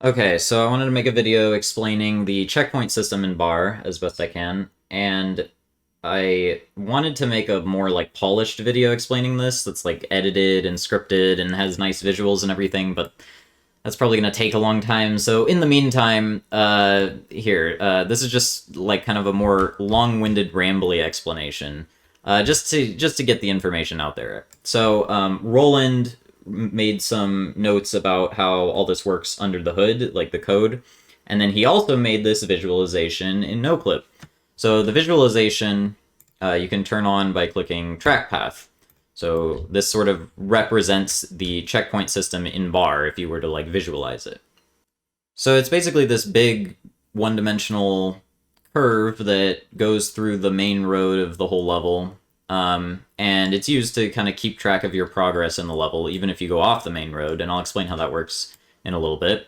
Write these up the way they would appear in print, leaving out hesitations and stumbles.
Okay, so I wanted to make a video explaining the checkpoint system in bar as best I can, and I wanted to make a more like polished video explaining this that's like edited and scripted and has nice visuals and everything, but that's probably going to take a long time. So in the meantime, this is just like kind of a more long-winded, rambly explanation, just to get the information out there. So Roland made some notes about how all this works under the hood, like the code, and then he also made this visualization in NoClip. So the visualization you can turn on by clicking track path. So this sort of represents the checkpoint system in bar if you were to like visualize it. So it's basically this big one-dimensional curve that goes through the main road of the whole level. And it's used to kind of keep track of your progress in the level, even if you go off the main road, and I'll explain how that works in a little bit.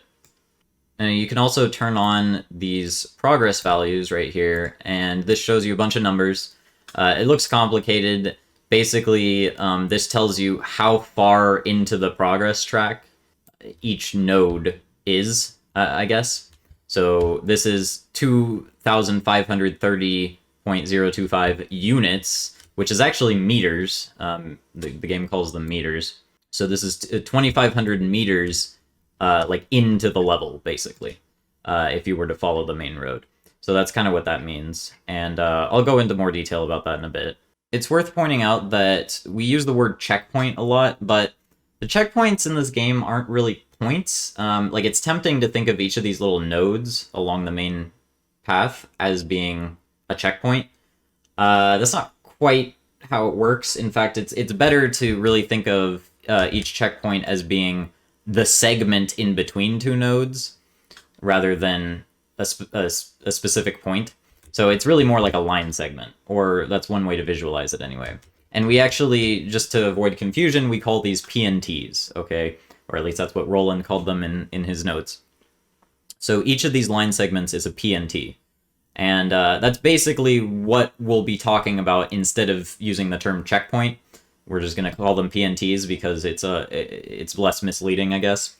And you can also turn on these progress values right here, and this shows you a bunch of numbers. It looks complicated. Basically, this tells you how far into the progress track each node is, I guess. So this is 2,530.025 units, which is actually meters. The game calls them meters. So this is 2,500 meters like into the level, basically, if you were to follow the main road. So that's kind of what that means. And I'll go into more detail about that in a bit. It's worth pointing out that we use the word checkpoint a lot, but the checkpoints in this game aren't really points. Like, it's tempting to think of each of these little nodes along the main path as being a checkpoint. That's not quite how it works. In fact, it's better to really think of each checkpoint as being the segment in between two nodes rather than a specific point. So it's really more like a line segment, or that's one way to visualize it anyway. And we actually, just to avoid confusion, we call these PNTs, okay? Or at least that's what Roland called them in his notes. So each of these line segments is a PNT. And that's basically what we'll be talking about instead of using the term checkpoint. We're just going to call them PNTs because it's less misleading, I guess.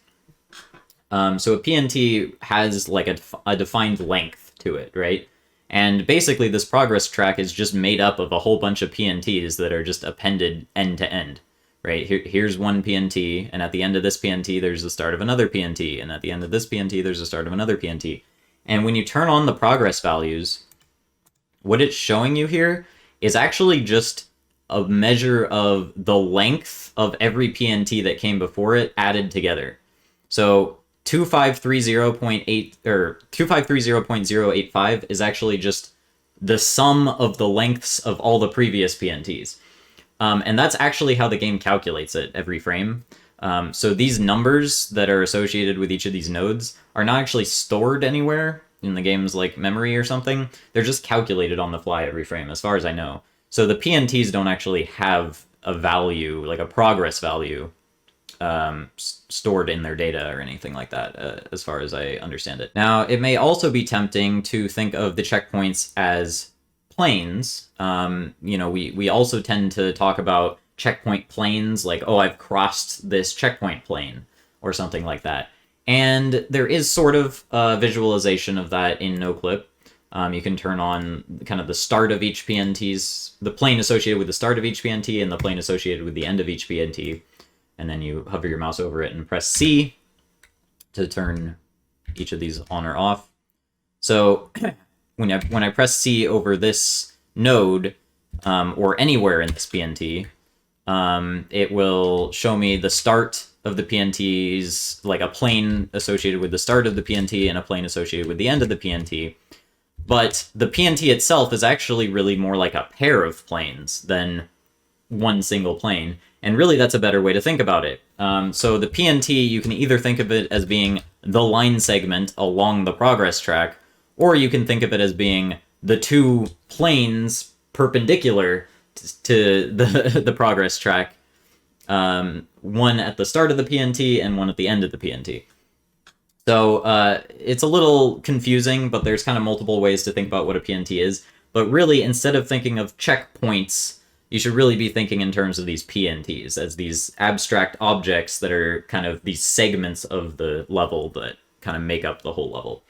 So a PNT has like a defined length to it, right? And basically this progress track is just made up of a whole bunch of PNTs that are just appended end to end, right? Here's one PNT, and at the end of this PNT, there's the start of another PNT, and at the end of this PNT, there's the start of another PNT. And when you turn on the progress values, what it's showing you here is actually just a measure of the length of every PNT that came before it added together. So 2530.8 or 2530.085 is actually just the sum of the lengths of all the previous PNTs. And that's actually how the game calculates it every frame. So these numbers that are associated with each of these nodes are not actually stored anywhere in the game's like memory or something. They're just calculated on the fly every frame, as far as I know. So the PNTs don't actually have a value, like a progress value, stored in their data or anything like that, as far as I understand it. Now, it may also be tempting to think of the checkpoints as planes. We also tend to talk about checkpoint planes, like, oh, I've crossed this checkpoint plane, or something like that. And there is sort of a visualization of that in NoClip. You can turn on kind of the start of each PNT's, the plane associated with the start of each PNT and the plane associated with the end of each PNT. And then you hover your mouse over it and press C to turn each of these on or off. So when I press C over this node, or anywhere in this PNT, it will show me the start of the PNTs, like a plane associated with the start of the PNT and a plane associated with the end of the PNT. But the PNT itself is actually really more like a pair of planes than one single plane. And really, that's a better way to think about it. So the PNT, you can either think of it as being the line segment along the progress track, or you can think of it as being the two planes perpendicular to the progress track, one at the start of the PNT and one at the end of the PNT. So it's a little confusing, but there's kind of multiple ways to think about what a PNT is. But really, instead of thinking of checkpoints, you should really be thinking in terms of these PNTs as these abstract objects that are kind of these segments of the level that kind of make up the whole level.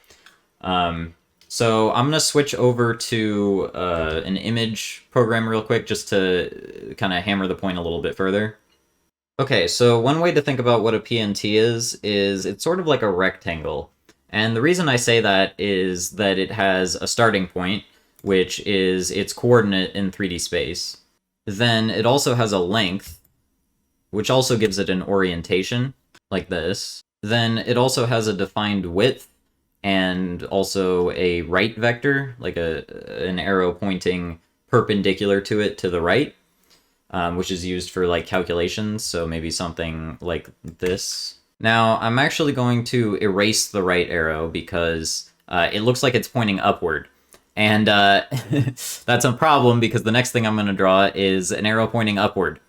So I'm going to switch over to an image program real quick just to kind of hammer the point a little bit further. Okay, so one way to think about what a PNT is it's sort of like a rectangle. And the reason I say that is that it has a starting point, which is its coordinate in 3D space. Then it also has a length, which also gives it an orientation, like this. Then it also has a defined width, and also a right vector, like an arrow pointing perpendicular to it to the right, which is used for like calculations, so maybe something like this. Now, I'm actually going to erase the right arrow because it looks like it's pointing upward. And that's a problem because the next thing I'm going to draw is an arrow pointing upward.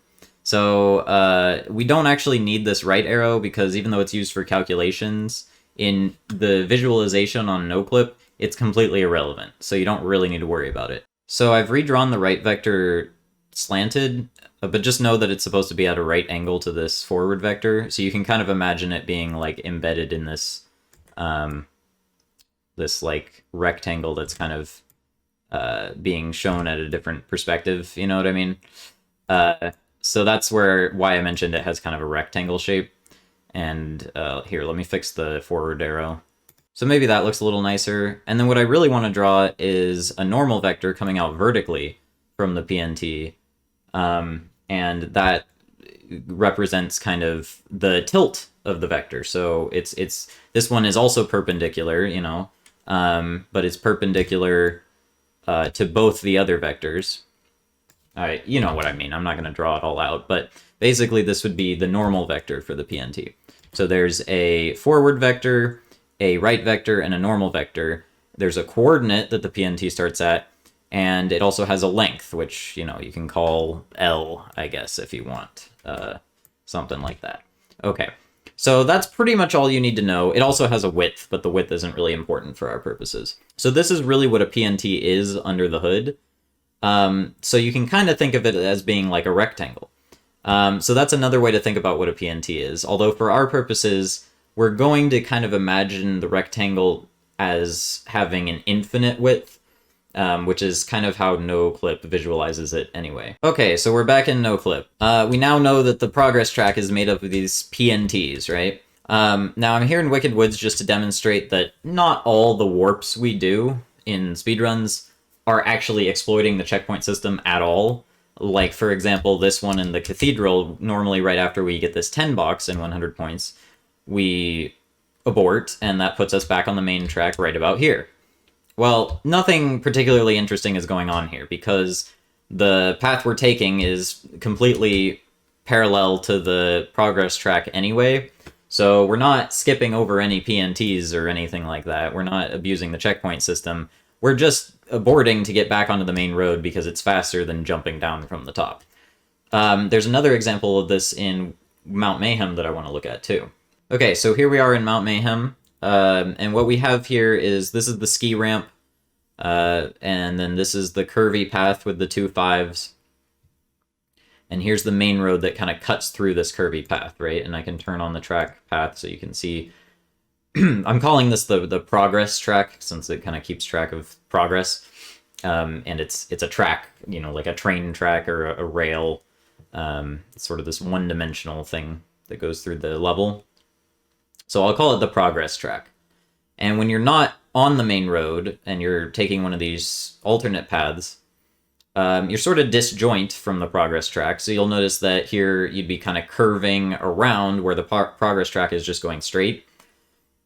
So we don't actually need this right arrow because even though it's used for calculations, in the visualization on NoClip, it's completely irrelevant, so you don't really need to worry about it. So I've redrawn the right vector slanted, but just know that it's supposed to be at a right angle to this forward vector, so you can kind of imagine it being like embedded in this this like rectangle that's kind of being shown at a different perspective, you know what I mean? So that's why I mentioned it has kind of a rectangle shape. And here, let me fix the forward arrow. So maybe that looks a little nicer. And then what I really want to draw is a normal vector coming out vertically from the PNT. And that represents kind of the tilt of the vector. So this one is also perpendicular, you know, but it's perpendicular to both the other vectors. You know what I mean. I'm not going to draw it all out, but basically this would be the normal vector for the PNT. So there's a forward vector, a right vector, and a normal vector. There's a coordinate that the PNT starts at, and it also has a length, which, you know, you can call L, I guess, if you want. Something like that. Okay, so that's pretty much all you need to know. It also has a width, but the width isn't really important for our purposes. So this is really what a PNT is under the hood. So you can kind of think of it as being like a rectangle. So that's another way to think about what a PNT is. Although for our purposes, we're going to kind of imagine the rectangle as having an infinite width, which is kind of how NoClip visualizes it anyway. Okay, so we're back in NoClip. We now know that the progress track is made up of these PNTs, right? Now I'm here in Wicked Woods just to demonstrate that not all the warps we do in speedruns are actually exploiting the checkpoint system at all. Like, for example, this one in the Cathedral, normally right after we get this 10 box and 100 points, we abort, and that puts us back on the main track right about here. Well, nothing particularly interesting is going on here, because the path we're taking is completely parallel to the progress track anyway, so we're not skipping over any PNTs or anything like that. We're not abusing the checkpoint system. We're just aborting to get back onto the main road because it's faster than jumping down from the top. There's another example of this in Mount Mayhem that I want to look at too. Okay, so here we are in Mount Mayhem, and what we have here is, this is the ski ramp, and then this is the curvy path with the 2 5s, and here's the main road that kind of cuts through this curvy path, right? And I can turn on the track path so you can see. I'm calling this the progress track since it kind of keeps track of progress, and it's a track, you know, like a train track or a rail. It's sort of this one-dimensional thing that goes through the level. So I'll call it the progress track. And when you're not on the main road and you're taking one of these alternate paths, you're sort of disjoint from the progress track. So you'll notice that here you'd be kind of curving around where the progress track is just going straight.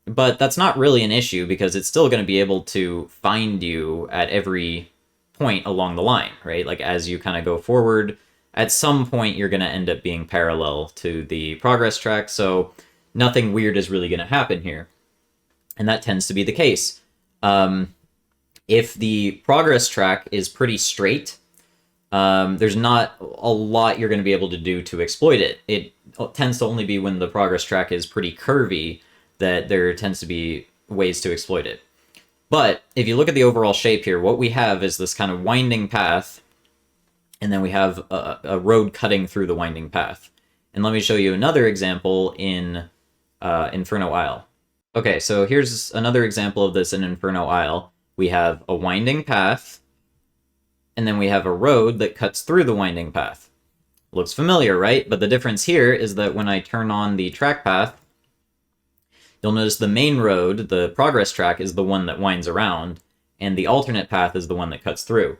But that's not really an issue because it's still going to be able to find you at every point along the line, right? Like as you kind of go forward, at some point you're going to end up being parallel to the progress track, so nothing weird is really going to happen here. And that tends to be the case. If the progress track is pretty straight, there's not a lot you're going to be able to do to exploit it. It tends to only be when the progress track is pretty curvy that there tends to be ways to exploit it. But if you look at the overall shape here, what we have is this kind of winding path, and then we have a road cutting through the winding path. And let me show you another example in Inferno Isle. Okay, so here's another example of this in Inferno Isle. We have a winding path, and then we have a road that cuts through the winding path. Looks familiar, right? But the difference here is that when I turn on the track path, you'll notice the main road, the progress track, is the one that winds around, and the alternate path is the one that cuts through.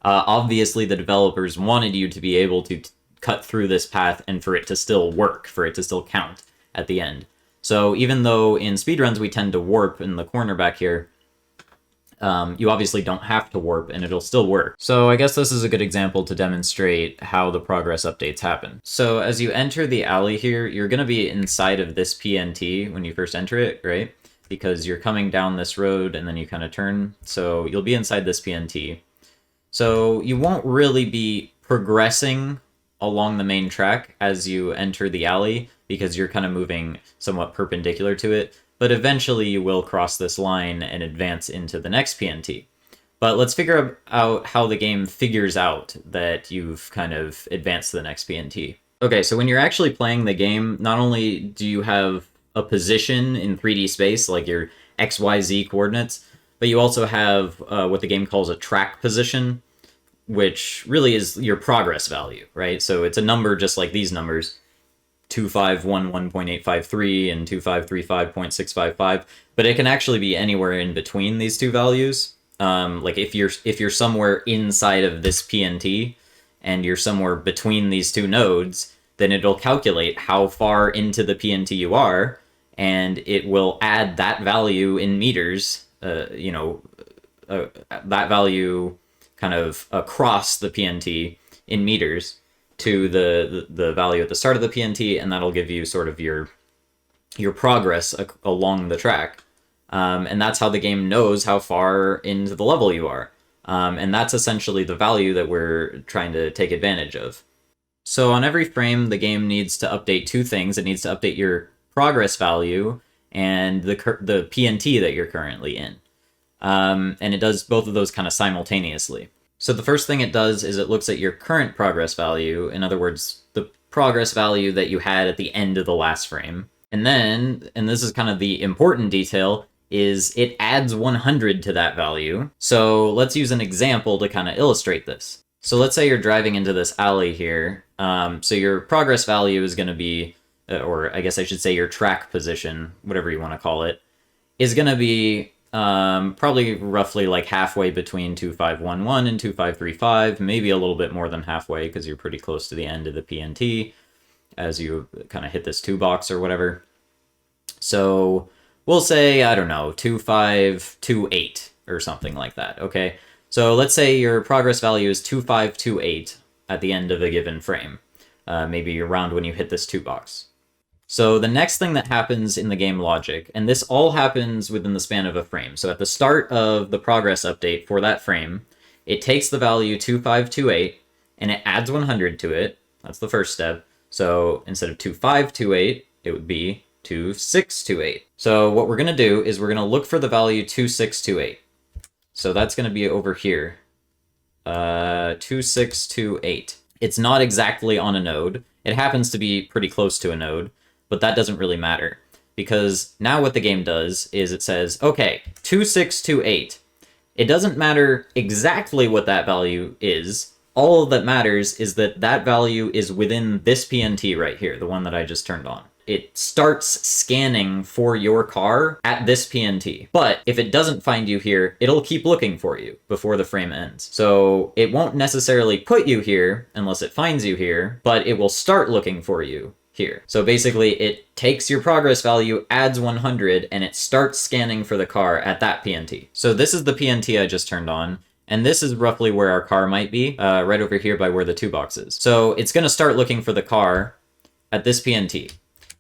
Obviously, the developers wanted you to be able to cut through this path and for it to still work, for it to still count at the end. So even though in speedruns we tend to warp in the corner back here, you obviously don't have to warp and it'll still work. So I guess this is a good example to demonstrate how the progress updates happen. So as you enter the alley here, you're going to be inside of this PNT when you first enter it, right? Because you're coming down this road and then you kind of turn. So you'll be inside this PNT. So you won't really be progressing along the main track as you enter the alley because you're kind of moving somewhat perpendicular to it. But eventually you will cross this line and advance into the next PNT. But let's figure out how the game figures out that you've kind of advanced to the next PNT. Okay, so when you're actually playing the game, not only do you have a position in 3D space, like your XYZ coordinates, but you also have what the game calls a track position, which really is your progress value, right? So it's a number just like these numbers. 2511.853 and 2535.655, but it can actually be anywhere in between these two values. Like if you're somewhere inside of this PNT and you're somewhere between these two nodes, then it'll calculate how far into the PNT you are, and it will add that value in meters. That value kind of across the PNT in meters to the value at the start of the PNT, and that'll give you sort of your progress along the track. And that's how the game knows how far into the level you are. And that's essentially the value that we're trying to take advantage of. So on every frame, the game needs to update two things. It needs to update your progress value and the PNT that you're currently in. And it does both of those kind of simultaneously. So the first thing it does is it looks at your current progress value, in other words, the progress value that you had at the end of the last frame. And then, and this is kind of the important detail, is it adds 100 to that value. So let's use an example to kind of illustrate this. So let's say you're driving into this alley here. So your progress value is going to be, or I guess I should say your track position, whatever you want to call it, is going to be probably roughly like halfway between 2511 and 2535, maybe a little bit more than halfway because you're pretty close to the end of the PNT as you kind of hit this 2 box or whatever. So we'll say, I don't know, 2528 or something like that, okay? So let's say your progress value is 2528 at the end of a given frame, maybe around when you hit this 2 box. So the next thing that happens in the game logic, and this all happens within the span of a frame. So at the start of the progress update for that frame, it takes the value 2528 and it adds 100 to it. That's the first step. So instead of 2528, it would be 2628. So what we're going to do is we're going to look for the value 2628. So that's going to be over here. 2628. It's not exactly on a node. It happens to be pretty close to a node. But that doesn't really matter, because now what the game does is it says, okay, 2628. It doesn't matter exactly what that value is. All that matters is that that value is within this PNT right here, the one that I just turned on. It starts scanning for your car at this PNT. But if it doesn't find you here, it'll keep looking for you before the frame ends. So it won't necessarily put you here unless it finds you here, but it will start looking for you here. So basically it takes your progress value, adds 100, and it starts scanning for the car at that PNT. So this is the PNT I just turned on, and this is roughly where our car might be, right over here by where the 2 box is. So it's going to start looking for the car at this PNT,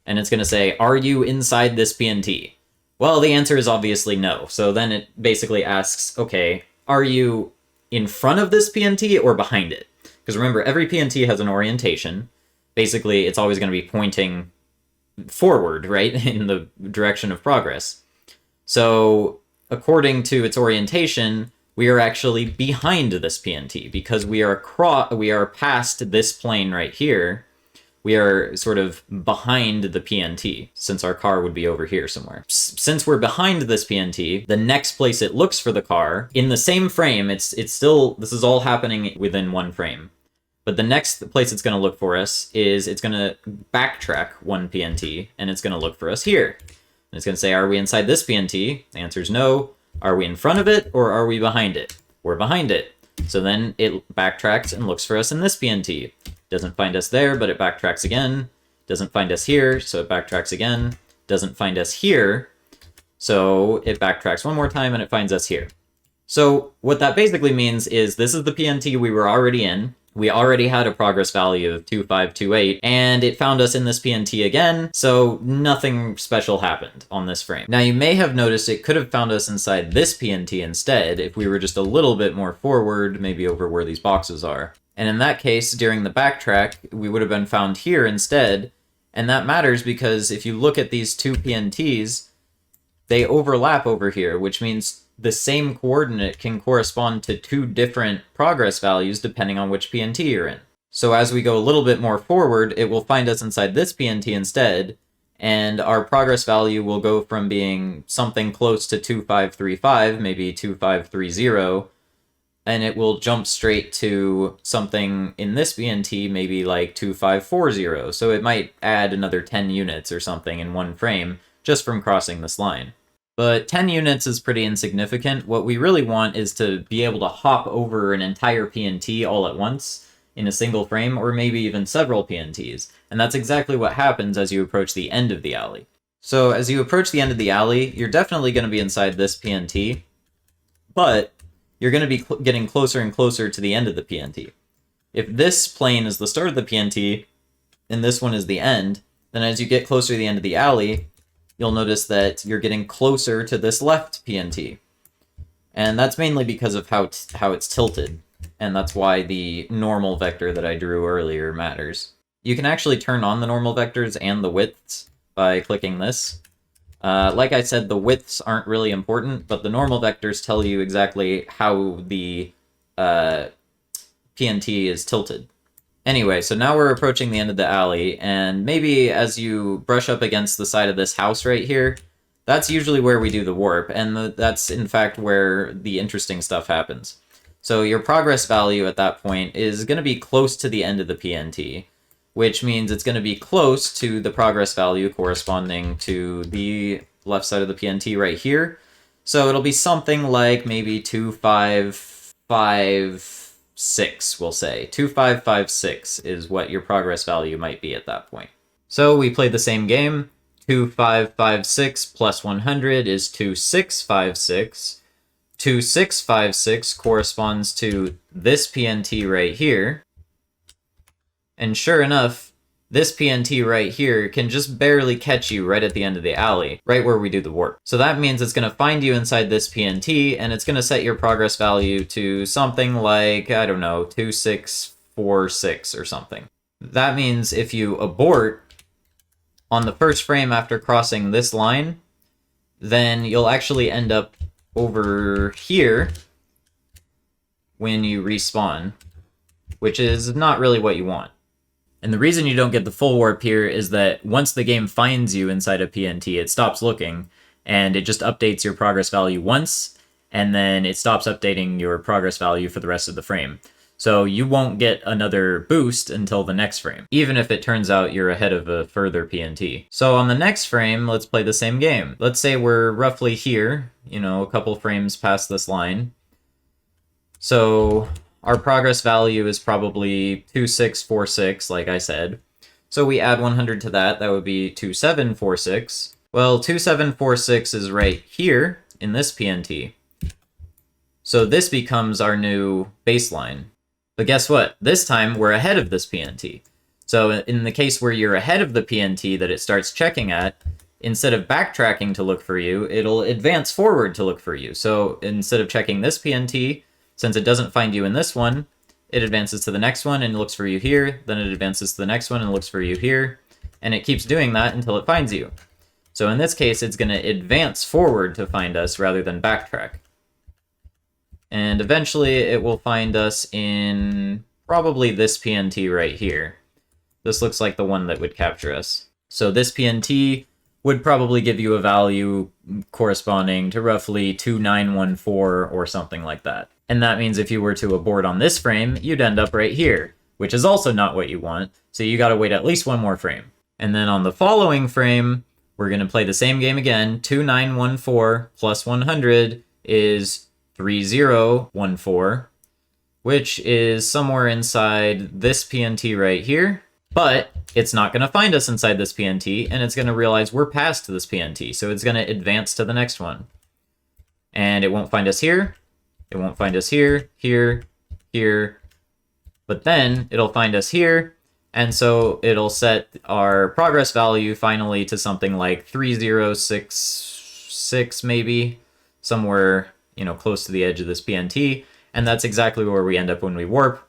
and it's going to say, are you inside this PNT? Well, the answer is obviously no. So then it basically asks, okay, are you in front of this PNT or behind it? Because remember, every PNT has an orientation. Basically, it's always going to be pointing forward, right, in the direction of progress. So according to its orientation, we are actually behind this PNT because we are past this plane right here, we are sort of behind the PNT, since our car would be over here somewhere. Since we're behind this PNT, the next place it looks for the car, in the same frame, it's still, this is all happening within one frame. But the next place it's going to look for us is it's going to backtrack one PNT, and it's going to look for us here. And it's going to say, are we inside this PNT? The answer is no. Are we in front of it, or are we behind it? We're behind it. So then it backtracks and looks for us in this PNT. Doesn't find us there, but it backtracks again. Doesn't find us here, so it backtracks again. Doesn't find us here, so it backtracks one more time and it finds us here. So what that basically means is this is the PNT we were already in. We already had a progress value of 2528, and it found us in this PNT again, so nothing special happened on this frame. Now you may have noticed it could have found us inside this PNT instead if we were just a little bit more forward, maybe over where these boxes are. And in that case, during the backtrack, we would have been found here instead, and that matters because if you look at these two PNTs, they overlap over here, which means the same coordinate can correspond to two different progress values depending on which PNT you're in. So as we go a little bit more forward, it will find us inside this PNT instead, and our progress value will go from being something close to 2535, maybe 2530, and it will jump straight to something in this PNT, maybe like 2540. So it might add another 10 units or something in one frame just from crossing this line. But 10 units is pretty insignificant. What we really want is to be able to hop over an entire PNT all at once in a single frame, or maybe even several PNTs. And that's exactly what happens as you approach the end of the alley. So as you approach the end of the alley, you're definitely going to be inside this PNT, but you're going to be getting closer and closer to the end of the PNT. If this plane is the start of the PNT, and this one is the end, then as you get closer to the end of the alley, you'll notice that you're getting closer to this left PNT. And that's mainly because of how it's tilted, and that's why the normal vector that I drew earlier matters. You can actually turn on the normal vectors and the widths by clicking this. Like I said, the widths aren't really important, but the normal vectors tell you exactly how the PNT is tilted. Anyway, so now we're approaching the end of the alley, and maybe as you brush up against the side of this house right here, that's usually where we do the warp, and that's in fact where the interesting stuff happens. So your progress value at that point is going to be close to the end of the PNT, which means it's going to be close to the progress value corresponding to the left side of the PNT right here. So it'll be something like maybe 2556, we'll say. 2556 is what your progress value might be at that point. So we play the same game. 2556 plus 100 is 2656. 2656 corresponds to this PNT right here. And sure enough, this PNT right here can just barely catch you right at the end of the alley, right where we do the warp. So that means it's going to find you inside this PNT, and it's going to set your progress value to something like, I don't know, 2646 or something. That means if you abort on the first frame after crossing this line, then you'll actually end up over here when you respawn, which is not really what you want. And the reason you don't get the full warp here is that once the game finds you inside a PNT, it stops looking, and it just updates your progress value once, and then it stops updating your progress value for the rest of the frame. So you won't get another boost until the next frame, even if it turns out you're ahead of a further PNT. So on the next frame, let's play the same game. Let's say we're roughly here, a couple frames past this line. So our progress value is probably 2646, like I said. So we add 100 to that, that would be 2746. Well, 2746 is right here in this PNT. So this becomes our new baseline. But guess what? This time we're ahead of this PNT. So in the case where you're ahead of the PNT that it starts checking at, instead of backtracking to look for you, it'll advance forward to look for you. So instead of checking this PNT, since it doesn't find you in this one, it advances to the next one and looks for you here, then it advances to the next one and looks for you here, and it keeps doing that until it finds you. So in this case, it's going to advance forward to find us rather than backtrack. And eventually it will find us in probably this PNT right here. This looks like the one that would capture us. So this PNT would probably give you a value corresponding to roughly 2914 or something like that. And that means if you were to abort on this frame, you'd end up right here, which is also not what you want, so you gotta wait at least one more frame. And then on the following frame, we're gonna play the same game again. 2914 plus 100 is 3014, which is somewhere inside this PNT right here. But it's not going to find us inside this PNT, and it's going to realize we're past this PNT, so it's going to advance to the next one. And it won't find us here, it won't find us here, here, here, but then it'll find us here, and so it'll set our progress value finally to something like 3066 maybe, somewhere, you know, close to the edge of this PNT, and that's exactly where we end up when we warp.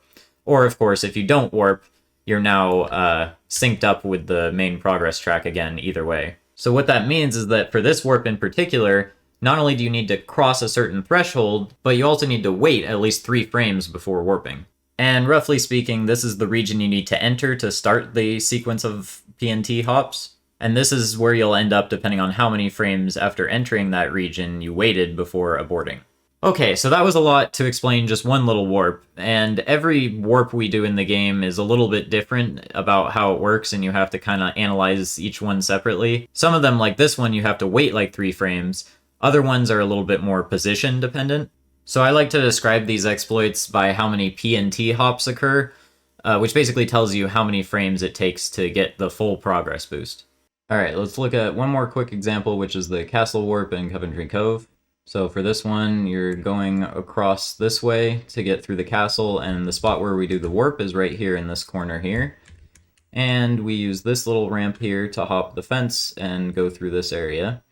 Or, of course, if you don't warp, you're now synced up with the main progress track again, either way. So what that means is that for this warp in particular, not only do you need to cross a certain threshold, but you also need to wait at least 3 frames before warping. And roughly speaking, this is the region you need to enter to start the sequence of PNT hops. And this is where you'll end up depending on how many frames after entering that region you waited before aborting. Okay, so that was a lot to explain just one little warp, and every warp we do in the game is a little bit different about how it works, and you have to kind of analyze each one separately. Some of them, like this one, you have to wait like 3 frames. Other ones are a little bit more position dependent. So I like to describe these exploits by how many PNT hops occur, which basically tells you how many frames it takes to get the full progress boost. Alright, let's look at one more quick example, which is the Castle Warp in Coventry Cove. So for this one, you're going across this way to get through the castle, and the spot where we do the warp is right here in this corner here. And we use this little ramp here to hop the fence and go through this area.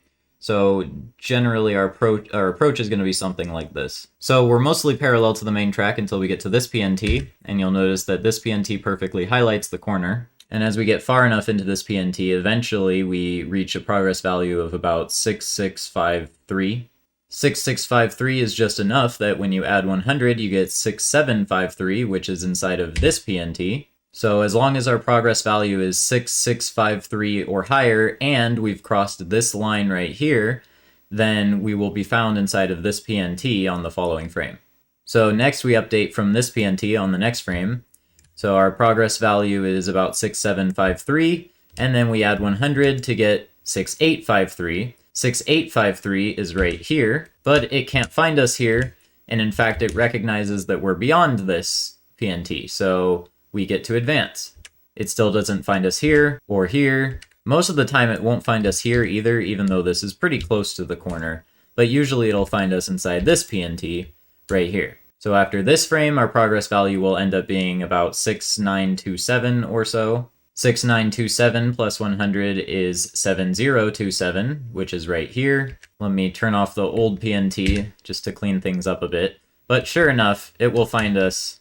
So generally our approach is going to be something like this. So we're mostly parallel to the main track until we get to this PNT, and you'll notice that this PNT perfectly highlights the corner. And as we get far enough into this PNT, eventually we reach a progress value of about 6653. 6653 is just enough that when you add 100, you get 6753, which is inside of this PNT. So as long as our progress value is 6653 or higher, and we've crossed this line right here, then we will be found inside of this PNT on the following frame. So next we update from this PNT on the next frame. So our progress value is about 6753, and then we add 100 to get 6853. 6853 is right here, but it can't find us here, and in fact it recognizes that we're beyond this PNT, so we get to advance. It still doesn't find us here or here. Most of the time it won't find us here either, even though this is pretty close to the corner, but usually it'll find us inside this PNT right here. So after this frame, our progress value will end up being about 6927 or so. 6927 plus 100 is 7027, which is right here. Let me turn off the old PNT just to clean things up a bit. But sure enough, it will find us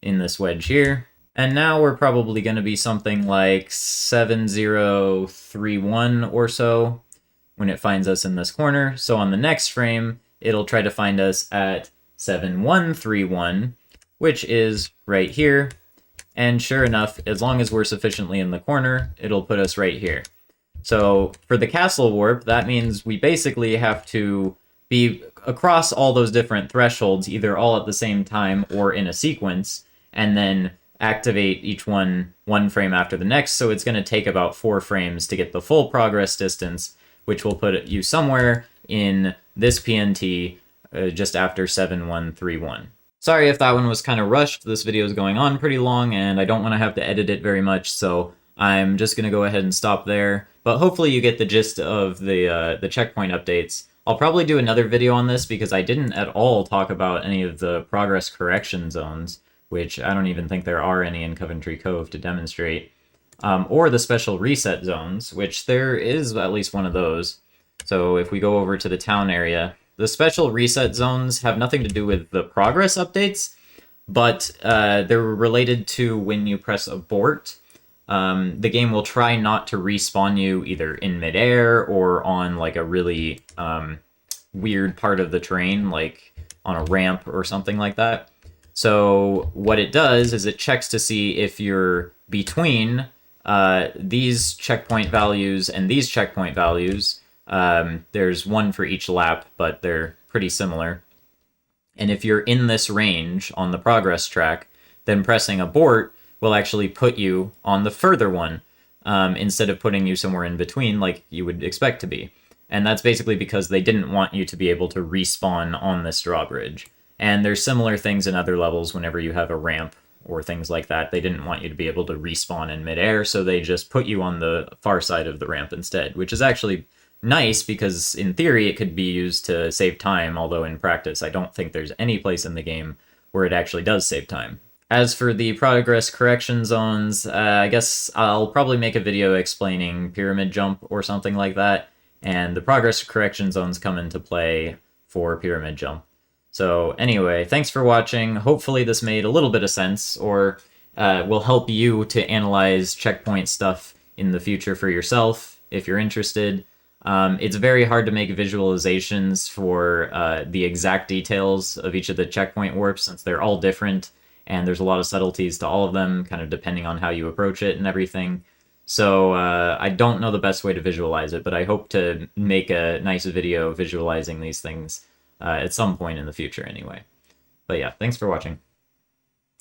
in this wedge here. And now we're probably going to be something like 7031 or so when it finds us in this corner. So on the next frame, it'll try to find us at 7131, which is right here. And sure enough, as long as we're sufficiently in the corner, it'll put us right here. So for the castle warp, that means we basically have to be across all those different thresholds, either all at the same time or in a sequence, and then activate each one frame after the next. So it's going to take about 4 frames to get the full progress distance, which will put you somewhere in this PNT just after 7131. Sorry if that one was kind of rushed. This video is going on pretty long, and I don't want to have to edit it very much, so I'm just going to go ahead and stop there. But hopefully you get the gist of the checkpoint updates. I'll probably do another video on this because I didn't at all talk about any of the progress correction zones, which I don't even think there are any in Coventry Cove to demonstrate, or the special reset zones, which there is at least one of those. So if we go over to the town area, the special reset zones have nothing to do with the progress updates, but they're related to when you press abort. The game will try not to respawn you either in midair or on like a really weird part of the terrain, like on a ramp or something like that. So what it does is it checks to see if you're between these checkpoint values and these checkpoint values, there's one for each lap, but they're pretty similar. And if you're in this range on the progress track, then pressing abort will actually put you on the further one, instead of putting you somewhere in between like you would expect to be. And that's basically because they didn't want you to be able to respawn on this drawbridge. And there's similar things in other levels whenever you have a ramp or things like that. They didn't want you to be able to respawn in midair, so they just put you on the far side of the ramp instead, which is actually nice because in theory it could be used to save time, although in practice I don't think there's any place in the game where it actually does save time. As for the progress correction zones, I guess I'll probably make a video explaining pyramid jump or something like that, and the progress correction zones come into play for pyramid jump. So anyway, thanks for watching. Hopefully this made a little bit of sense, or will help you to analyze checkpoint stuff in the future for yourself, if you're interested. It's very hard to make visualizations for the exact details of each of the checkpoint warps, since they're all different, and there's a lot of subtleties to all of them, kind of depending on how you approach it and everything. So I don't know the best way to visualize it, but I hope to make a nice video visualizing these things at some point in the future anyway. But yeah, thanks for watching.